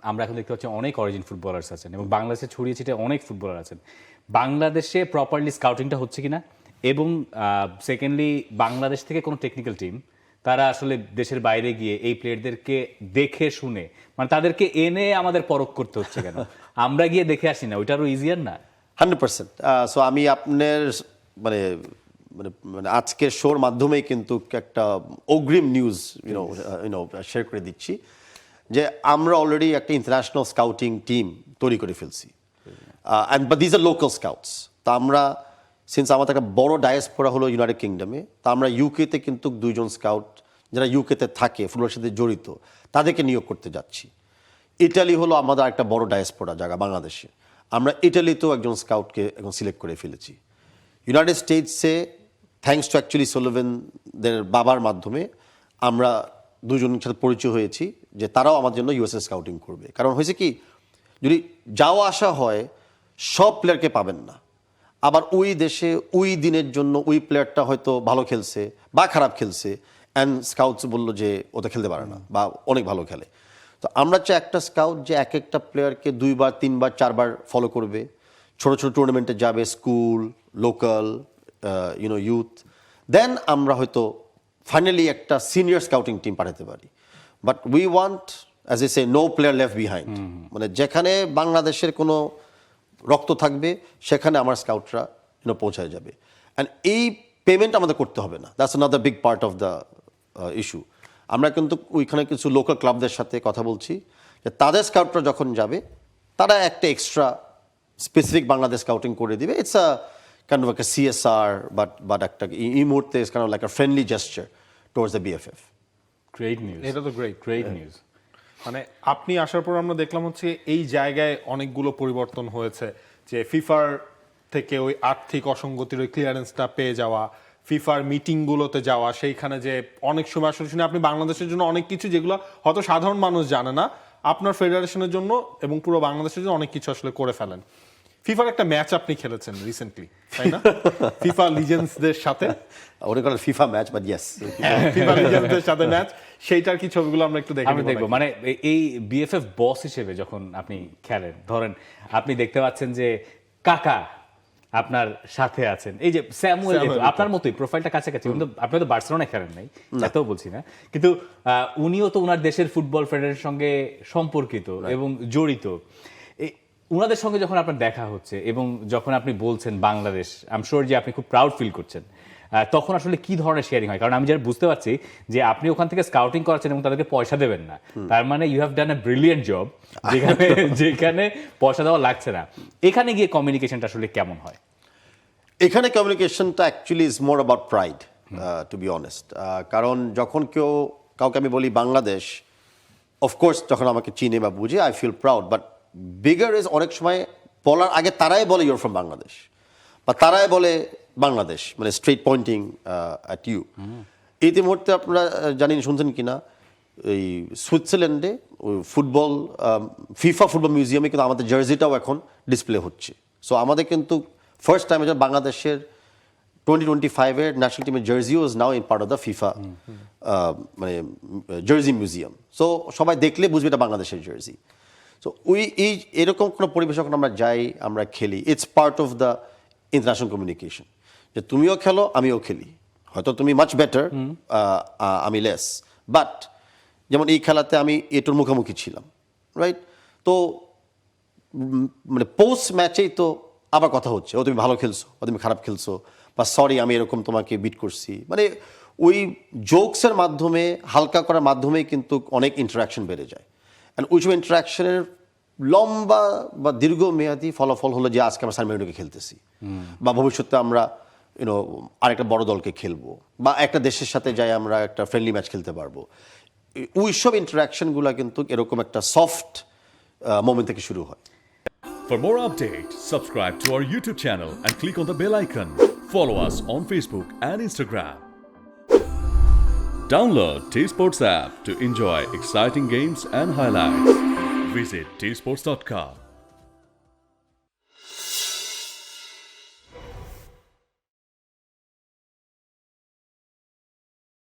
আমরা এখন দেখতে পাচ্ছি অনেক অরিজিন ফুটবলার্স আছেন এবং বাংলাদেশে ছড়িয়ে ছিটিয়ে অনেক ফুটবলার আছেন। বাংলাদেশে প্রপারলি স্কাউটিংটা হচ্ছে কিনা, এবং সেকেন্ডলি বাংলাদেশ থেকে কোনো টেকনিক্যাল টিম তারা আসলে দেশের বাইরে গিয়ে এই প্লেয়ারদেরকে দেখে শুনে, মানে তাদেরকে এনে আমাদের পরখ করতে হচ্ছে কেন? আমরা গিয়ে দেখে আসি না, ওইটা আরো ইজিয়ার না? 100%। সো আমি আপনার মানে মানে মানে আজকের শোর মাধ্যমেই কিন্তু একটা অগ্রিম নিউজ শেয়ার করে দিচ্ছি যে আমরা অলরেডি একটা ইন্টারন্যাশনাল স্কাউটিং টিম তৈরি করে ফেলছি, but these are local scouts. তা আমরা সিন্স আমাদের একটা বড় ডায়াসপোরা হলো ইউনাইটেড কিংডমে, তা আমরা ইউকেতে কিন্তু 2জন স্কাউট যারা ইউকেতে থাকে ফুটবলের সাথে জড়িত তাদেরকে নিয়োগ করতে যাচ্ছি। ইটালি হলো আমাদের একটা বড় ডায়াসপোরা জায়গা বাংলাদেশে, আমরা ইটালিতেও একজন স্কাউটকে এখন সিলেক্ট করে ফেলেছি। ইউনাইটেড স্টেটসে থ্যাঙ্কস টু অ্যাকচুয়ালি সোলোভেনদের বাবার মাধ্যমে আমরা 2জনের সাথে পরিচয় হয়েছি যে তারাও আমার জন্য ইউএসএ স্কাউটিং করবে। কারণ হয়েছে কি, যদি যাওয়া আসা হয় সব প্লেয়ারকে পাবেন না, আবার ওই দেশে ওই দিনের জন্য ওই প্লেয়ারটা হয়তো ভালো খেলছে বা খারাপ খেলছে অ্যান্ড স্কাউটস বললো যে ওটা খেলতে পারে না বা অনেক ভালো খেলে। তো আমরা চাই একটা স্কাউট যে এক একটা প্লেয়ারকে 2বার 3বার 4বার ফলো করবে, ছোট ছোট টুর্নামেন্টে যাবে, স্কুল, লোকাল, ইউথ, দেন আমরা হয়তো ফাইনালি একটা সিনিয়র স্কাউটিং টিম পাঠাতে পারি। But we want as I say no player left behind, মানে যেখানে বাংলাদেশের কোনো রক্ত থাকবে সেখানে আমার স্কাউটরা পৌঁছায় যাবে। অ্যান্ড এই পেমেন্ট আমাদের করতে হবে না, that's another big part of the issue. আমরা কিন্তু ওইখানে কিছু লোকাল ক্লাবদের সাথে কথা বলছি যে তাদের স্কাউটরা যখন যাবে তারা একটা এক্সট্রা স্পেসিফিক বাংলাদেশ স্কাউটিং করে দিবে। ইটস আ কাইন্ড অফ একটা CSR, বাট একটা এই মুহূর্তে it's kind of like a friendly gesture towards the BFF। Great news, এটা তো গ্রেট নিউজ। মানে আপনি আসার পর আমরা দেখলাম হচ্ছে এই জায়গায় অনেকগুলো পরিবর্তন হয়েছে, যে ফিফার থেকে ওই আর্থিক অসঙ্গতির ওই ক্লিয়ারেন্সটা পেয়ে যাওয়া, ফিফার মিটিংগুলোতে যাওয়া, সেইখানে যে অনেক সময় আসলে শুনে আপনি বাংলাদেশের জন্য অনেক কিছু যেগুলো হয়তো সাধারণ মানুষ জানে না, আপনার ফেডারেশনের জন্য এবং পুরো বাংলাদেশের জন্য অনেক কিছু আসলে করে ফেলেন। ফিফার একটা ম্যাচ আপনি খেলেছেন রিসেন্টলি, তাই না? ফিফা লিজেন্ডসদের সাথে, ওটা call FIFA match, but yes, FIFA লিজেন্ডসদের সাথে ম্যাচ, সেইটার কি ছবিগুলো আমরা একটু আমি দেখবো। মানে এই BFF বস হিসেবে যখন আপনি খেলেন, ধরেন আপনি দেখতে পাচ্ছেন যে কাকা আপনার সাথে আছেন, এই যে স্যামুয়েল আপনার মতোই প্রোফাইলটা কাছাকাছি, কিন্তু আপনি তো বার্সেলোনায় খেলেন নাই, এতও বলছি না, কিন্তু উনিও তো ওনার দেশের ফুটবল ফেডারেশনের সঙ্গে সম্পর্কিত এবং জড়িত। উনাদের সঙ্গে যখন আপনার দেখা হচ্ছে এবং যখন আপনি বলছেন বাংলাদেশ, আই এম শিওর যে আপনি খুব প্রাউড ফিল করছেন, তখন আসলে কি ধরনের শেয়ারিং হয়? কারণ আমি যারা বুঝতে পারছি যে আপনি ওখান থেকে স্কাউটিং করাচ্ছেন এবং তাদেরকে পয়সা দেবেন না, তার মানে you have done a brilliant job, যেখানে পয়সা দেওয়া লাগছে না। এখানে গিয়ে কমিউনিকেশনটা আসলে কেমন হয়? এখানে কমিউনিকেশনটা actually is more about pride, to be honest. কারণ যখন কাউকে আমি বলি বাংলাদেশ, অফকোর্স যখন আমাকে চিনে বা বুঝে I feel proud, but bigger is অনেক সময় বলার আগে তারাই বলে ইউর ফ্রম বাংলাদেশ, বা তারাই বলে বাংলাদেশ, মানে স্ট্রেট পয়েন্টিং অ্যাট ইউ। ইতিমধ্যে আপনারা জানেন, শুনছেন কিনা, এই সুইজারল্যান্ডে ওই ফুটবল ফিফা ফুটবল মিউজিয়ামে কিন্তু আমাদের জার্সিটাও এখন ডিসপ্লে হচ্ছে। সো আমাদের কিন্তু ফার্স্ট টাইম বাংলাদেশের 2025-এর ন্যাশনাল টিমের জার্সিও is now in part of the FIFA মানে জার্সি মিউজিয়াম। সো সবাই দেখলে বুঝবে এটা বাংলাদেশের জার্সি। সো এই এরকম কোনো পরিবেশ যখন আমরা যাই, আমরা খেলি, it's part of the international communication, যে তুমিও খেলো আমিও খেলি, হয়তো তুমি মাচ বেটার, আমি লেস, বাট যেমন এই খেলাতে আমি এটার মুখোমুখি ছিলাম, রাইট? তো মানে পোস্ট ম্যাচেই তো আবার কথা হচ্ছে, ও তুমি ভালো খেলছো, ও তুমি খারাপ খেলছো, বা সরি আমি এরকম তোমাকে বিট করছি, মানে ওই জোকসের মাধ্যমে, হালকা করার মাধ্যমেই কিন্তু অনেক ইন্টারাকশন বেড়ে যায়। অ্যান্ড ওইসব ইন্টারাকশনের লম্বা বা দীর্ঘমেয়াদী ফলাফল হলো যে আজকে আমরা সান মেরিনোকে খেলতেছি, বা ভবিষ্যতে আমরা আরেকটা বড় দলকে খেলবো, বা একটা দেশের সাথে যাই আমরা একটা ফ্রেন্ডলি ম্যাচ খেলতে পারবো। ওইসব ইন্টারাকশনগুলো কিন্তু এরকম একটা সফট মোমেন্ট থেকে শুরু হয়। For more updates, subscribe to our YouTube channel and click on the bell icon. Follow us on Facebook and Instagram. Download T-Sports app to enjoy exciting games and highlights. Visit tsports.com.